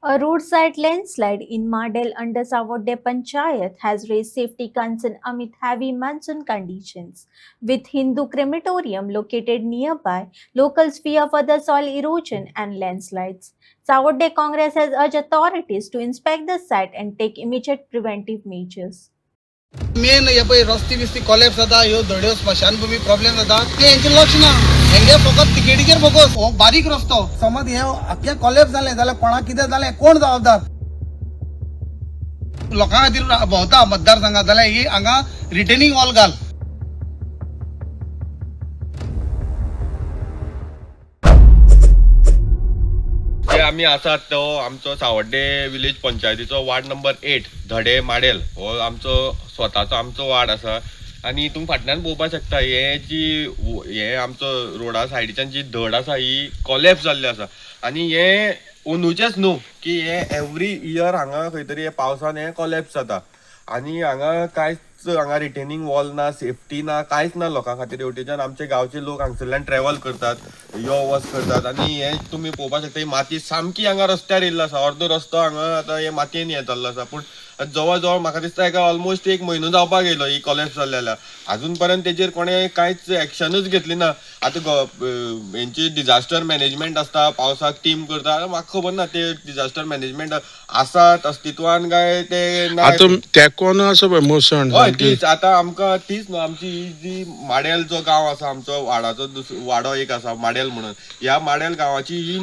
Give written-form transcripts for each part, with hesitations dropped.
A roadside landslide in Madel under Savode Panchayat has raised safety concern amid heavy monsoon conditions. With Hindu crematorium located nearby, locals fear further soil erosion and landslides. Savode Congress has urged authorities to inspect the site and take immediate preventive measures. Main हे पळय रस्ते बिस्ती collapse जाता, ह्यो धड्यो स्मशानभूमी problem जाता, हेंचे लक्ष ना. हेंगे फकत तिकेटीचेर फोकस. हो बारीक रस्तो समज हे आख्खे कॉलेप्स जालें जाल्यार कोणाक कितें जालें, कोण जबाबदार? लोकां खातीर भोंवता मतदारसंघात जाल्यार ही हांगा रिटेनिंग वॉल घाल. जे आम्ही आसात तो आमचो सावड्डे विलेज पंचायतीचो वार्ड नंबर 8 धडे माडेल हो आमचो स्वताचो आमचो वार्ड आसा. आणि तुम्ही फाटल्यान पळोवपाक शकता हे आमचो रोडा सायडीच्यान जी धड आसा ही कॉलेप्स जाल्ली आसा. आणि हे अंदूचेच न्हू की हे एवरी इयर हांगा खंय तरी पावसान हे कॉलेप्स जाता. आणि हांगा कांयच हांगा रिटेनिंग वॉल ना, सेफ्टी ना, कांयच ना लोकां खातीर. हेवटेच्यान आमचे गांवचे लोक हांगसरल्यान ट्रॅव्हल करतात, यो वच करतात. आणि हे तुम्ही पळोवपाक शकता ही माती सामकी हांगा रस्त्यार येयल्लो आसा. अर्दो रस्तो हांगा आतां हे मातयेन हे जाल्लो आसा. पूण जवळ जवळ म्हाका दिसता हेका ऑलमोस्ट 1 म्हयनो जावपाक येयलो ही कॉलेप्स जाल्ल्या. अजून पर्यंत तेजेर कोणें कांयच एक्शनूच घेतली ना. आतां हेंची डिझास्टर मॅनेजमेंट आसता, पावसाक टीम करता. म्हाका खबर ना ते डिझास्टर मॅनेजमेंट आसात अस्तित्वान काय ते ना. तेकोन असं पळय मोसण हय तीच आता आमकां तीच न्हू आमची ही जी माडेल जो गांव आसा आमचो वाडाचो वाडो एक आसा माडेल म्हणून. ह्या माडेल गांवाची ही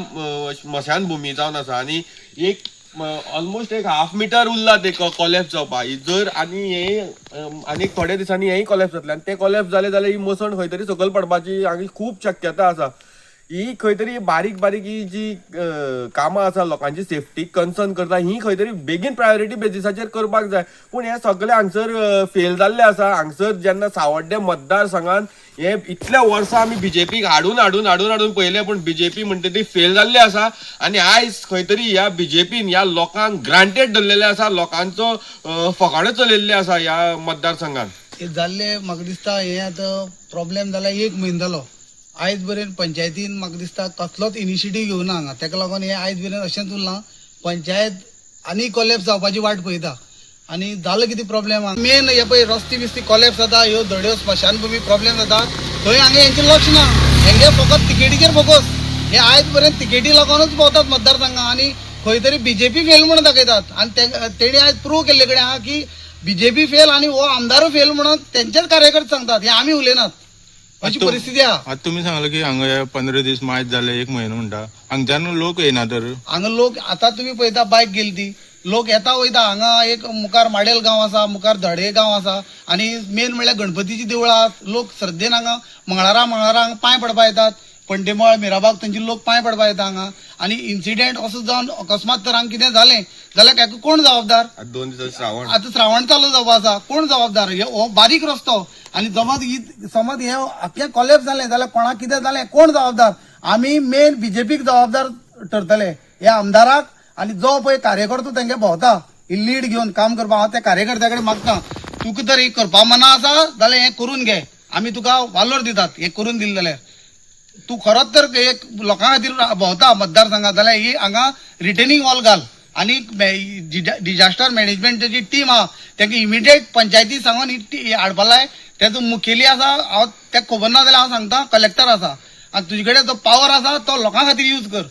स्मशानभूमी जावन आसा. आणि एक ऑलमोस्ट 1.5 मीटर उरला ते कॉलेप्स जावपाक. जर आनी हे आनी थोड्या दिसांनी हेय कॉलेप्स जातले आनी ते कॉलेप्स जाले जाल्यार ही मसण खंय तरी सकयल पडपाची हांगी खूब शक्यता आसा. ही खंय तरी बारीक बारीक ही जी कामां आसा लोकांची सेफ्टी कन्सर्न करता ही खंय तरी बेगीन प्रायोरिटी बेसिसाचेर करपाक जाय. पूण हे सगळे हांगसर फेल जाल्ले आसा. हांगसर जेन्ना सावड्डे मतदारसंघात हे इतल्या वर्सां आमी बीजेपीक हाडून पयले पूण बीजेपी म्हणटा ती फेल जाल्ली आसा. आणि आयज खंय तरी ह्या बीजेपीन ह्या लोकांक ग्रांटेड धरलेले आसा, लोकांचो फकाणो चलयल्ले आसा ह्या मतदारसंघात. हे जाल्ले म्हाका दिसता हे आतां प्रॉब्लेम जाला 1 म्हयनो जालो. आयज मेरेन पंचायतीन म्हाका दिसता कसलोच इनिशिएटीव घेवना हांगा. तेका लागून हे आयज मेरेन अशेंच उरलां पंचायत आनी कॉलेप्स जावपाची वाट पळयता. आणि जालो कितें प्रॉब्लेम मेन हे पळय रस्ते बिस्ती कॉलेप्स जाता, ह्यो धड्यो स्मशानभूमी प्रॉब्लेम जाता, थंय हांगा हेंचे लक्ष ना. हेंगे फकत तिकेटीचेर फोकस. हे आयज पर्यंत तिकेटी लागूनच भोंवतात मतदारसंघात आणि खंय तरी बीजेपी फेल म्हणून दाखयतात. आणि तेणी आयज प्रूव केल्ले कडेन आहा की बीजेपी फेल आणि हो आमदार फेल म्हणून तेंचेच कार्यकर्ते सांगतात. हे आमी उलयनात. अशी परिस्थिती आहा. आता तुम्ही सांगलं की हांगा 15 दीस मायज जाले 1 म्हयनो म्हणटा. हांगच्यान लोक येना तर हांगा लोक आता तुम्ही पळयता बायक गेली ती लोक येता वयता. हांगा एक मुखार माडेल गांव आसा, मुखार धडे गांव आसा आणि मेन म्हणल्यार गणपतीची देवळां. लोक श्रद्धेन हांगा मंगळारा हांगा पांय पडपा येतात. पंटेमळ मिराबाग थंयचे लोक पांय पडपा येता हांगा. आणि इन्सिडेंट असो जावन अकस्मात तर हांगा कितें जालें जाल्यार हाका कोण जबाबदार? 2 दीस श्रावण आता श्रावण चालू जावपा आसा, कोण जबाबदार? हो बारीक रस्तो आणि समज हे आख्खे कॉलेप्स जालें जाल्यार कोणाक कितें जालें, कोण जबाबदार? आमी मेन बीजेपीक जबाबदार ठरतले. हे आमदाराक आणि जो पळय कार्यकर्तो तेंगे भोंवता ही लीड घेवन काम करपाक. हांव त्या कार्यकर्त्या कडेन मागता तुका तर हे करपा मना आसा जाल्यार हे करून घे. आमी तुका वालोर दितात हे करून दिले जाल्यार. तू खरोच तर एक लोकां खातीर भोंवता मतदारसंघात जाल्यार ही हांगा रिटेनिंग वॉल घाल. आणि डिझास्टर मॅनेजमेंटची टीम आहा ताका इमिडिएट पंचायती सांगून ही हाडपा लाय. तेजो मुखेली आसा हांव ताका खबर ना जाल्यार हांव सांगता कलेक्टर आसा. आणि तुजे कडेन जो पावर आसा तो लोकां खातीर यूज कर.